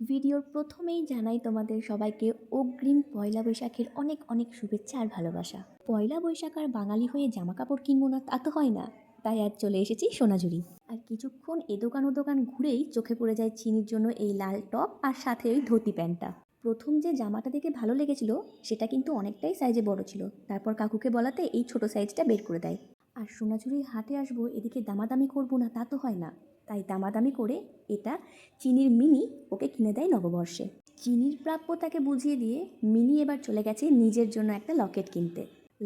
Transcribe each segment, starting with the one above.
ভিডিওর প্রথমেই জানাই তোমাদের সবাইকে অগ্রিম পয়লা বৈশাখের অনেক অনেক শুভেচ্ছা আর ভালোবাসা। পয়লা বৈশাখ আর বাঙালি হয়ে জামা কাপড় কিনবো না তা তো হয় না, তাই আজ চলে এসেছি সোনাঝুরি। আর কিছুক্ষণ এ দোকান ও দোকান ঘুরেই চোখে পড়ে যায় চিনির জন্য এই লাল টপ আর সাথে ওই ধুতি প্যান্টটা। প্রথম যে জামাটা দেখে ভালো লেগেছিল সেটা কিন্তু অনেকটাই সাইজে বড় ছিল, তারপর কাকুকে বলাতে এই ছোট সাইজটা বের করে দেয়। আর সোনাঝুরির হাটে আসবো, এদিকে দামাদামি করবো না তা তো হয় না, তাই দামাদামি করে এটা চিনির মিনি ওকে কিনে দেয় নববর্ষে। চিনির প্রাপ্য তাকে বুঝিয়ে দিয়ে মিনি এবার চলে গেছে নিজের জন্য একটা লকেট কিনতে।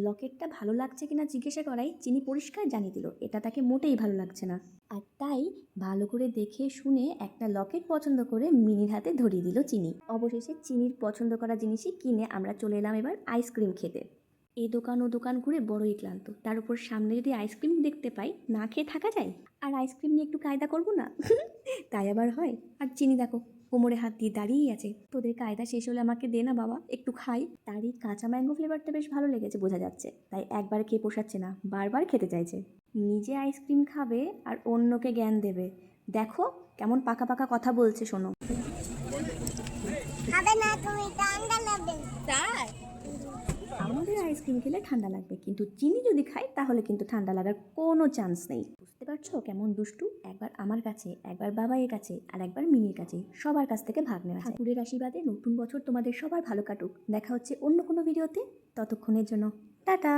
লকেটটা ভালো লাগছে কিনা জিজ্ঞাসা করাই চিনি পরিষ্কার জানিয়ে দিল এটা তাকে মোটেই ভালো লাগছে না। আর তাই ভালো করে দেখে শুনে একটা লকেট পছন্দ করে মিনির হাতে ধরিয়ে দিল চিনি। অবশেষে চিনির পছন্দ করা জিনিসই কিনে আমরা চলে এলাম এবার আইসক্রিম খেতে। এই দোকান ও দোকান ঘুরে বড়ই ক্লান্ত, তার উপর সামনে যদি আইসক্রিম দেখতে পাই না খেয়ে থাকা যায়? আর আইসক্রিম নিয়ে একটু কায়দা করবো না? তাই আবার হয়। আর চিনি দেখো কোমরে হাত দিয়ে দাঁড়িয়েই আছে, তোদের কায়দা শেষ হলে আমাকে দে না বাবা, একটু খাই। তার এই কাঁচা ম্যাঙ্গো ফ্লেভারটা বেশ ভালো লেগেছে বোঝা যাচ্ছে, তাই একবার খেয়ে পোষাচ্ছে না, বারবার খেতে চাইছে। নিজে আইসক্রিম খাবে আর অন্যকে জ্ঞান দেবে, দেখো কেমন পাকা পাকা কথা বলছে শোনো। খাবে না তুমি, ঠান্ডা লাগবে। তাই আমাদের আইসক্রিম খেলে ঠান্ডা লাগবে, কিন্তু চিনি যদি খায় তাহলে কিন্তু ঠান্ডা লাগার কোনো চান্স নেই। বুঝতে পারছো কেমন দুষ্টু? একবার আমার কাছে, একবার বাবাইয়ের কাছে, আর একবার মিনির কাছে, সবার কাছ থেকে ভাগ নেওয়া। ঠাকুরের আশীর্বাদে নতুন বছর তোমাদের সবার ভালো কাটুক। দেখা হচ্ছে অন্য কোনো ভিডিওতে, ততক্ষণের জন্য টাটা।